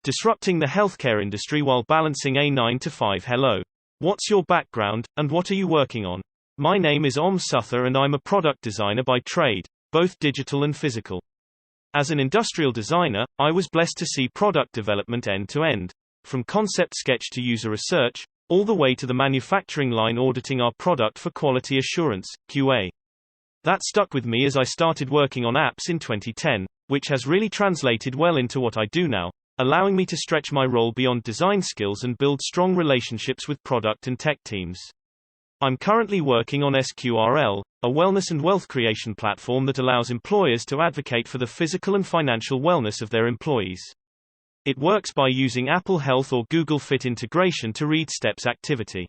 Disrupting the healthcare industry while balancing a 9 to 5. Hello. What's your background, and what are you working on? My name is Om Suther and I'm a product designer by trade, both digital and physical. As an industrial designer, I was blessed to see product development end to end, from concept sketch to user research, all the way to the manufacturing line auditing our product for quality assurance, QA. That stuck with me as I started working on apps in 2010, which has really translated well into what I do now, allowing me to stretch my role beyond design skills and build strong relationships with product and tech teams. I'm currently working on SQRL, a wellness and wealth creation platform that allows employers to advocate for the physical and financial wellness of their employees. It works by using Apple Health or Google Fit integration to read steps activity.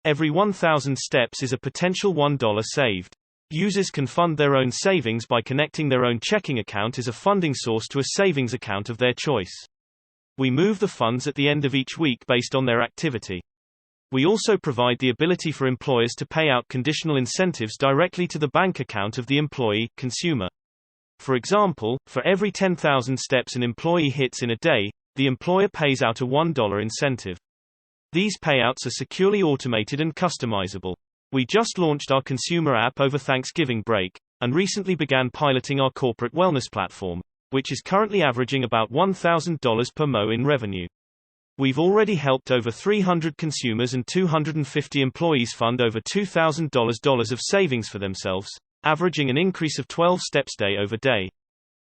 Every 1,000 steps is a potential $1 saved. Users can fund their own savings by connecting their own checking account as a funding source to a savings account of their choice. We move the funds at the end of each week based on their activity. We also provide the ability for employers to pay out conditional incentives directly to the bank account of the employee, consumer. For example, for every 10,000 steps an employee hits in a day, the employer pays out a $1 incentive. These payouts are securely automated and customizable. We just launched our consumer app over Thanksgiving break, and recently began piloting our corporate wellness platform, which is currently averaging about $1,000 per MO in revenue. We've already helped over 300 consumers and 250 employees fund over $2,000 of savings for themselves, averaging an increase of 12 steps day over day.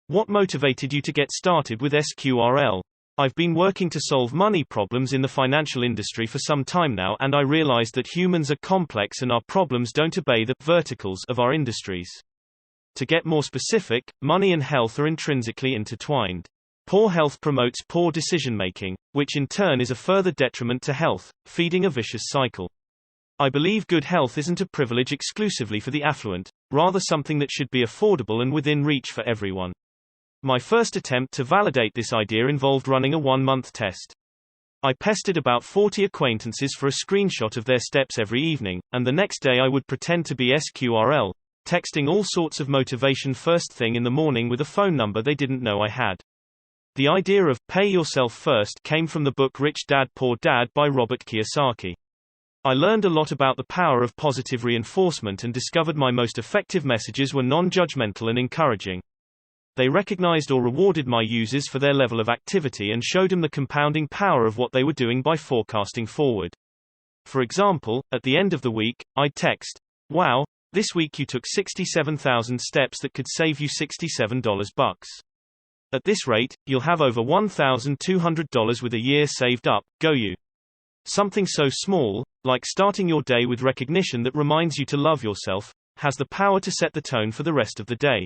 What motivated you to get started with SQRL? I've been working to solve money problems in the financial industry for some time now, and I realized that humans are complex and our problems don't obey the verticals of our industries. To get more specific, money and health are intrinsically intertwined. Poor health promotes poor decision-making, which in turn is a further detriment to health, feeding a vicious cycle. I believe good health isn't a privilege exclusively for the affluent, rather something that should be affordable and within reach for everyone. My first attempt to validate this idea involved running a 1-month test. I pestered about 40 acquaintances for a screenshot of their steps every evening, and the next day I would pretend to be SQRL, texting all sorts of motivation first thing in the morning with a phone number they didn't know I had. The idea of pay yourself first came from the book Rich Dad Poor Dad by Robert Kiyosaki. I learned a lot about the power of positive reinforcement and discovered my most effective messages were non-judgmental and encouraging. They recognized or rewarded my users for their level of activity and showed them the compounding power of what they were doing by forecasting forward. For example, at the end of the week, I'd text, "Wow, this week you took 67,000 steps that could save you $67 bucks. At this rate, you'll have over $1,200 with a year saved up, go you." Something so small, like starting your day with recognition that reminds you to love yourself, has the power to set the tone for the rest of the day.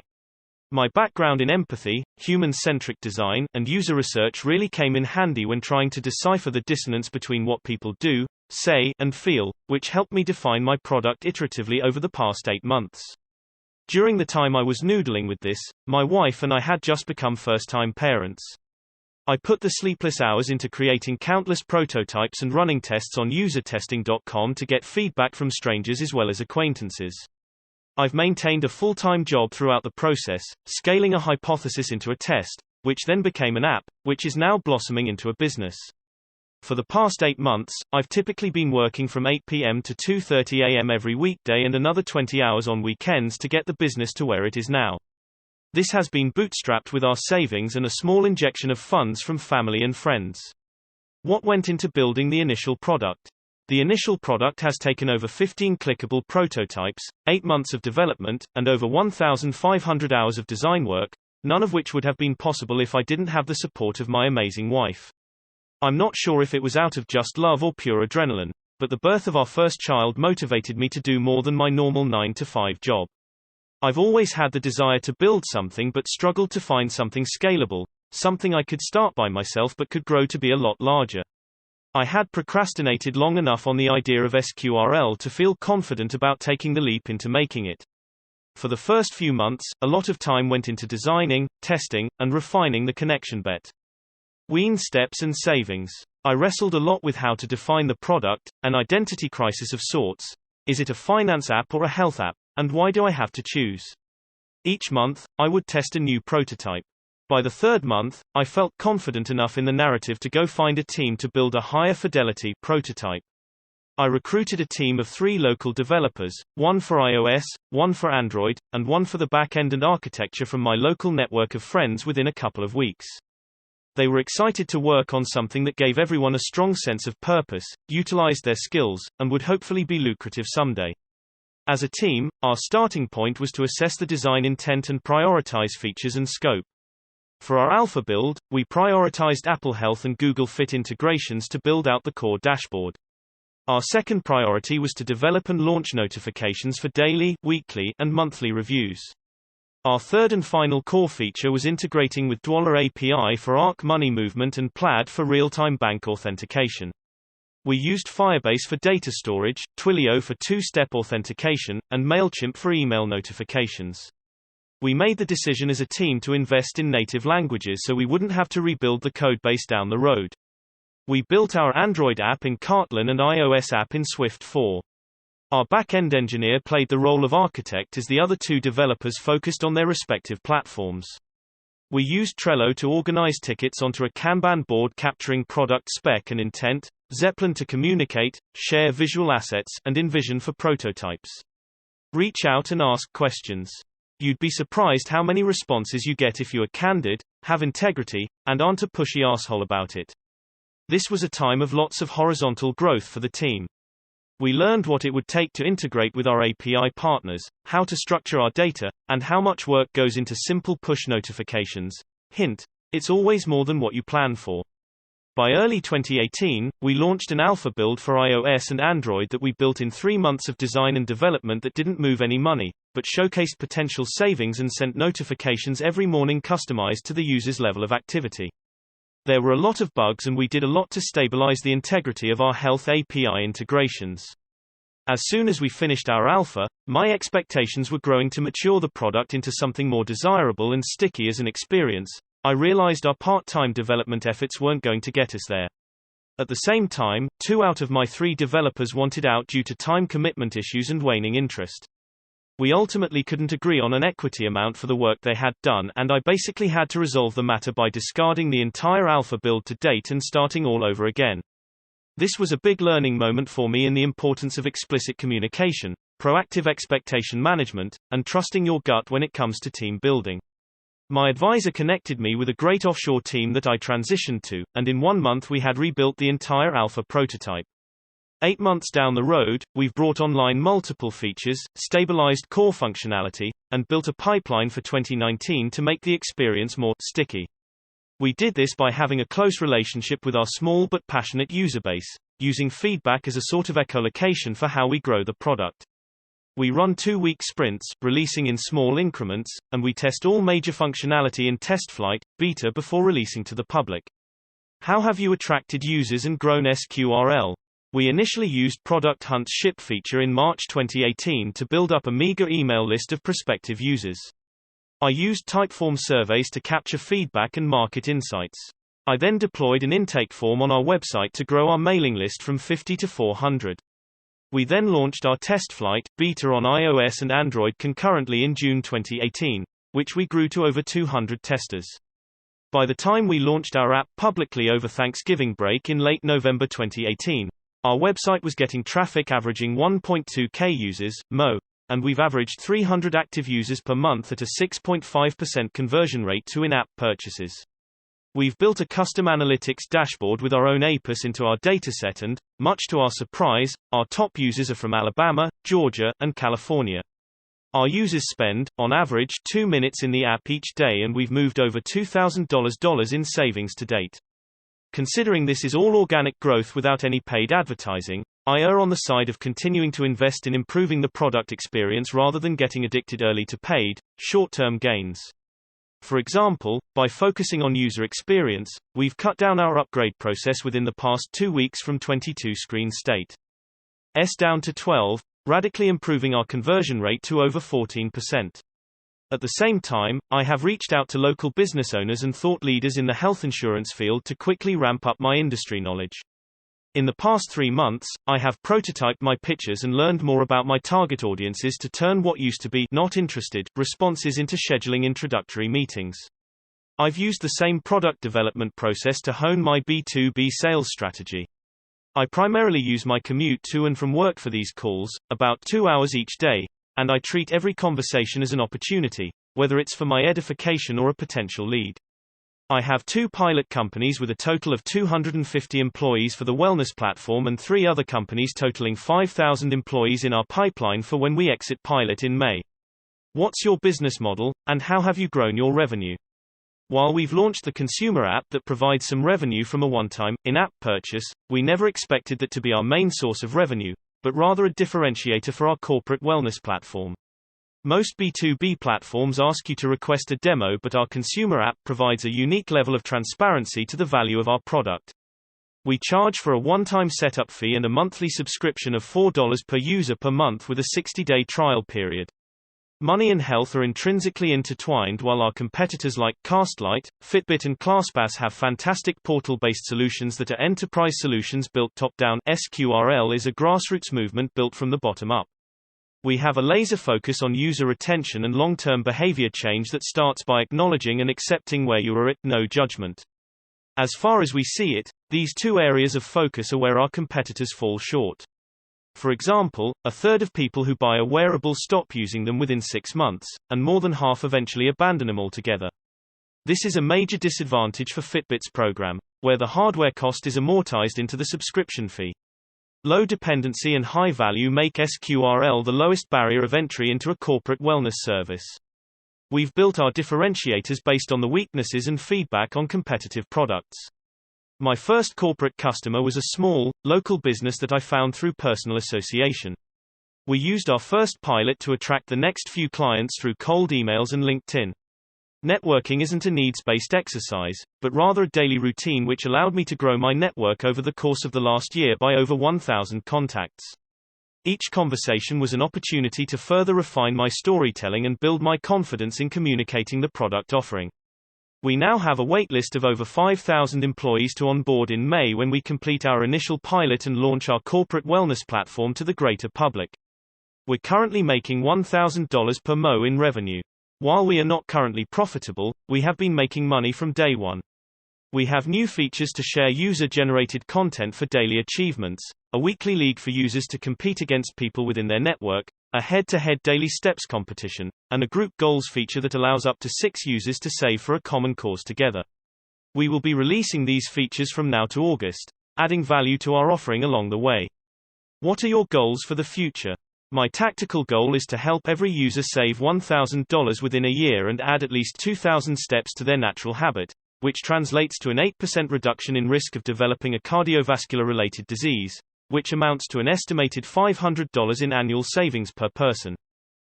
My background in empathy, human-centric design, and user research really came in handy when trying to decipher the dissonance between what people do, say, and feel, which helped me define my product iteratively over the past 8 months. During the time I was noodling with this, my wife and I had just become first-time parents. I put the sleepless hours into creating countless prototypes and running tests on usertesting.com to get feedback from strangers as well as acquaintances. I've maintained a full-time job throughout the process, scaling a hypothesis into a test, which then became an app, which is now blossoming into a business. For the past 8 months, I've typically been working from 8 p.m. to 2:30 a.m. every weekday and another 20 hours on weekends to get the business to where it is now. This has been bootstrapped with our savings and a small injection of funds from family and friends. What went into building the initial product? The initial product has taken over 15 clickable prototypes, 8 months of development, and over 1,500 hours of design work, none of which would have been possible if I didn't have the support of my amazing wife. I'm not sure if it was out of just love or pure adrenaline, but the birth of our first child motivated me to do more than my normal 9-to-5 job. I've always had the desire to build something but struggled to find something scalable, something I could start by myself but could grow to be a lot larger. I had procrastinated long enough on the idea of SQRL to feel confident about taking the leap into making it. For the first few months, a lot of time went into designing, testing, and refining the connection bet. Wean steps and savings. I wrestled a lot with how to define the product, an identity crisis of sorts. Is it a finance app or a health app? And why do I have to choose? Each month, I would test a new prototype. By the third month, I felt confident enough in the narrative to go find a team to build a higher fidelity prototype. I recruited a team of 3 local developers, one for iOS, one for Android, and one for the back-end and architecture from my local network of friends within a couple of weeks. They were excited to work on something that gave everyone a strong sense of purpose, utilized their skills, and would hopefully be lucrative someday. As a team, our starting point was to assess the design intent and prioritize features and scope. For our alpha build, we prioritized Apple Health and Google Fit integrations to build out the core dashboard. Our second priority was to develop and launch notifications for daily, weekly, and monthly reviews. Our third and final core feature was integrating with Dwoller API for Arc money movement and Plaid for real-time bank authentication. We used Firebase for data storage, Twilio for two-step authentication, and MailChimp for email notifications. We made the decision as a team to invest in native languages so we wouldn't have to rebuild the codebase down the road. We built our Android app in Courtland and iOS app in Swift 4. Our back-end engineer played the role of architect as the other 2 developers focused on their respective platforms. We used Trello to organize tickets onto a Kanban board capturing product spec and intent, Zeppelin to communicate, share visual assets, and InVision for prototypes. Reach out and ask questions. You'd be surprised how many responses you get if you are candid, have integrity, and aren't a pushy asshole about it. This was a time of lots of horizontal growth for the team. We learned what it would take to integrate with our API partners, how to structure our data, and how much work goes into simple push notifications. Hint: it's always more than what you plan for. By early 2018, we launched an alpha build for iOS and Android that we built in 3 months of design and development that didn't move any money, but showcased potential savings and sent notifications every morning customized to the user's level of activity. There were a lot of bugs and we did a lot to stabilize the integrity of our health API integrations. As soon as we finished our alpha, my expectations were growing to mature the product into something more desirable and sticky as an experience. I realized our part-time development efforts weren't going to get us there. At the same time, 2 out of my 3 developers wanted out due to time commitment issues and waning interest. We ultimately couldn't agree on an equity amount for the work they had done, and I basically had to resolve the matter by discarding the entire alpha build to date and starting all over again. This was a big learning moment for me in the importance of explicit communication, proactive expectation management, and trusting your gut when it comes to team building. My advisor connected me with a great offshore team that I transitioned to, and in 1 month we had rebuilt the entire alpha prototype. 8 months down the road, we've brought online multiple features, stabilized core functionality, and built a pipeline for 2019 to make the experience more sticky. We did this by having a close relationship with our small but passionate user base, using feedback as a sort of echolocation for how we grow the product. We run 2-week sprints, releasing in small increments, and we test all major functionality in test flight, beta before releasing to the public. How have you attracted users and grown SQRL? We initially used Product Hunt's ship feature in March 2018 to build up a meager email list of prospective users. I used Typeform surveys to capture feedback and market insights. I then deployed an intake form on our website to grow our mailing list from 50 to 400. We then launched our test flight, beta on iOS and Android concurrently in June 2018, which we grew to over 200 testers. By the time we launched our app publicly over Thanksgiving break in late November 2018, our website was getting traffic averaging 1.2k users, MO, and we've averaged 300 active users per month at a 6.5% conversion rate to in-app purchases. We've built a custom analytics dashboard with our own APIs into our dataset and, much to our surprise, our top users are from Alabama, Georgia, and California. Our users spend, on average, 2 minutes in the app each day and we've moved over $2,000 in savings to date. Considering this is all organic growth without any paid advertising, I err on the side of continuing to invest in improving the product experience rather than getting addicted early to paid, short-term gains. For example, by focusing on user experience, we've cut down our upgrade process within the past 2 weeks from 22 screen state down to 12, radically improving our conversion rate to over 14%. At the same time, I have reached out to local business owners and thought leaders in the health insurance field to quickly ramp up my industry knowledge. In the past 3 months, I have prototyped my pitches and learned more about my target audiences to turn what used to be not interested responses into scheduling introductory meetings. I've used the same product development process to hone my B2B sales strategy. I primarily use my commute to and from work for these calls, about 2 hours each day, and I treat every conversation as an opportunity, whether it's for my edification or a potential lead. I have 2 pilot companies with a total of 250 employees for the wellness platform and 3 other companies totaling 5,000 employees in our pipeline for when we exit pilot in May. What's your business model, and how have you grown your revenue? While we've launched the consumer app that provides some revenue from a one-time, in-app purchase, we never expected that to be our main source of revenue, but rather a differentiator for our corporate wellness platform. Most B2B platforms ask you to request a demo, but our consumer app provides a unique level of transparency to the value of our product. We charge for a one-time setup fee and a monthly subscription of $4 per user per month with a 60-day trial period. Money and health are intrinsically intertwined. While our competitors like Castlight, Fitbit and ClassPass have fantastic portal-based solutions that are enterprise solutions built top-down, SQRL is a grassroots movement built from the bottom up. We have a laser focus on user retention and long-term behavior change that starts by acknowledging and accepting where you are at, no judgment. As far as we see it, these 2 areas of focus are where our competitors fall short. For example, a third of people who buy a wearable stop using them within 6 months, and more than half eventually abandon them altogether. This is a major disadvantage for Fitbit's program, where the hardware cost is amortized into the subscription fee. Low dependency and high value make SQRL the lowest barrier of entry into a corporate wellness service. We've built our differentiators based on the weaknesses and feedback on competitive products. My first corporate customer was a small, local business that I found through personal association. We used our first pilot to attract the next few clients through cold emails and LinkedIn. Networking isn't a needs-based exercise, but rather a daily routine which allowed me to grow my network over the course of the last year by over 1,000 contacts. Each conversation was an opportunity to further refine my storytelling and build my confidence in communicating the product offering. We now have a waitlist of over 5,000 employees to onboard in May when we complete our initial pilot and launch our corporate wellness platform to the greater public. We're currently making $1,000 per MO in revenue. While we are not currently profitable, we have been making money from day one. We have new features to share user-generated content for daily achievements, a weekly league for users to compete against people within their network, a head-to-head daily steps competition, and a group goals feature that allows up to 6 users to save for a common cause together. We will be releasing these features from now to August, adding value to our offering along the way. What are your goals for the future? My tactical goal is to help every user save $1,000 within a year and add at least 2,000 steps to their natural habit, which translates to an 8% reduction in risk of developing a cardiovascular-related disease, which amounts to an estimated $500 in annual savings per person.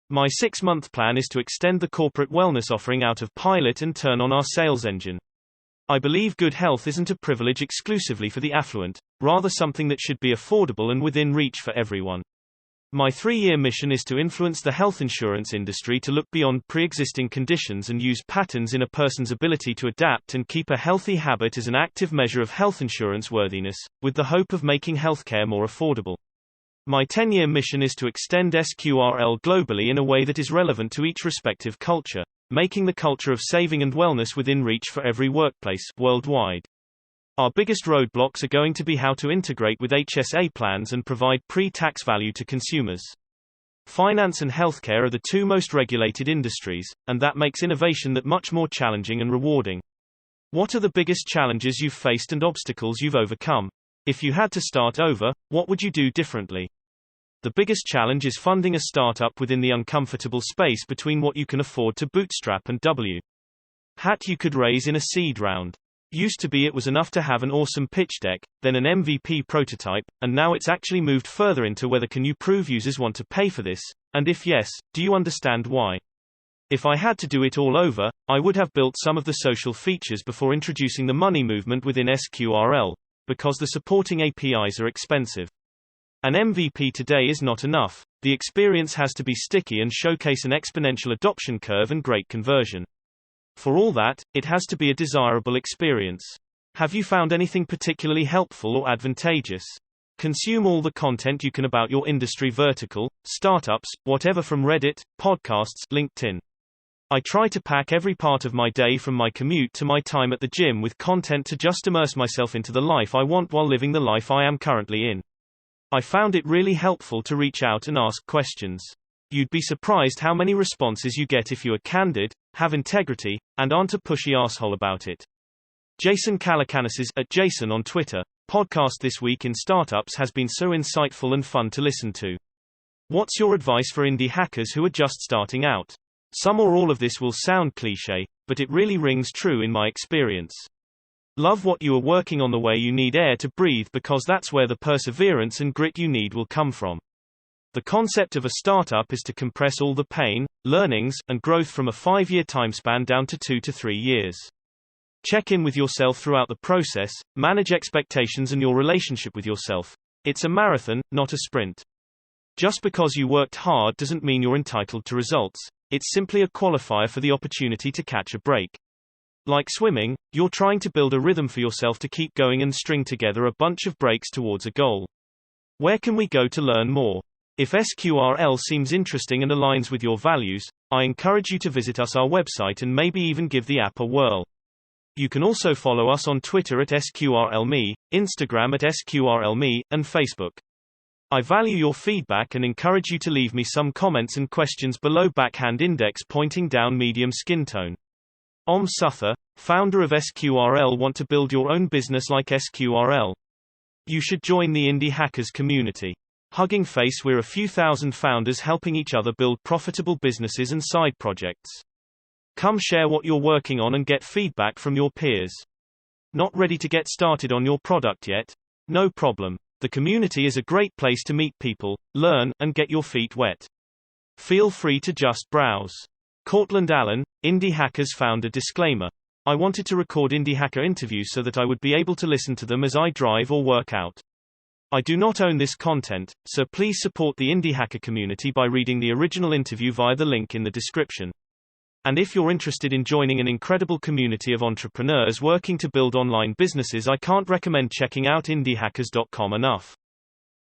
My 6-month plan is to extend the corporate wellness offering out of pilot and turn on our sales engine. I believe good health isn't a privilege exclusively for the affluent, rather something that should be affordable and within reach for everyone. My 3-year mission is to influence the health insurance industry to look beyond pre-existing conditions and use patterns in a person's ability to adapt and keep a healthy habit as an active measure of health insurance worthiness, with the hope of making healthcare more affordable. My 10-year mission is to extend SQRL globally in a way that is relevant to each respective culture, making the culture of saving and wellness within reach for every workplace worldwide. Our biggest roadblocks are going to be how to integrate with HSA plans and provide pre-tax value to consumers. Finance and healthcare are the 2 most regulated industries, and that makes innovation that much more challenging and rewarding. What are the biggest challenges you've faced and obstacles you've overcome? If you had to start over, what would you do differently? The biggest challenge is funding a startup within the uncomfortable space between what you can afford to bootstrap and what you could raise in a seed round. Used to be it was enough to have an awesome pitch deck, then an MVP prototype, and now it's actually moved further into whether can you prove users want to pay for this, and if yes, do you understand why? If I had to do it all over, I would have built some of the social features before introducing the money movement within SQRL, because the supporting APIs are expensive. An MVP today is not enough, the experience has to be sticky and showcase an exponential adoption curve and great conversion. For all that, it has to be a desirable experience. Have you found anything particularly helpful or advantageous? Consume all the content you can about your industry vertical, startups, whatever from Reddit, podcasts, LinkedIn. I try to pack every part of my day from my commute to my time at the gym with content to just immerse myself into the life I want while living the life I am currently in. I found it really helpful to reach out and ask questions. You'd be surprised how many responses you get if you are candid, have integrity, and aren't a pushy asshole about it. Jason Calacanis's @Jason on Twitter podcast This Week in Startups has been so insightful and fun to listen to. What's your advice for indie hackers who are just starting out? Some or all of this will sound cliché, but it really rings true in my experience. Love what you are working on the way you need air to breathe, because that's where the perseverance and grit you need will come from. The concept of a startup is to compress all the pain, learnings, and growth from a 5-year timespan down to 2 to 3 years. Check in with yourself throughout the process, manage expectations and your relationship with yourself. It's a marathon, not a sprint. Just because you worked hard doesn't mean you're entitled to results. It's simply a qualifier for the opportunity to catch a break. Like swimming, you're trying to build a rhythm for yourself to keep going and string together a bunch of breaks towards a goal. Where can we go to learn more? If SQRL seems interesting and aligns with your values, I encourage you to visit our website and maybe even give the app a whirl. You can also follow us on Twitter @SQRLme, Instagram @SQRLme, and Facebook. I value your feedback and encourage you to leave me some comments and questions below. Backhand index pointing down, medium skin tone. Suther, founder of SQRL, want to build your own business like SQRL? You should join the Indie Hackers community. Hugging face, we're a few thousand founders helping each other build profitable businesses and side projects. Come share what you're working on and get feedback from your peers. Not ready to get started on your product yet? No problem. The community is a great place to meet people, learn, and get your feet wet. Feel free to just browse. Courtland Allen, Indie Hackers founder. Disclaimer: I wanted to record Indie Hacker interviews so that I would be able to listen to them as I drive or work out. I do not own this content, so please support the Indie Hacker community by reading the original interview via the link in the description. And if you're interested in joining an incredible community of entrepreneurs working to build online businesses, I can't recommend checking out indiehackers.com enough.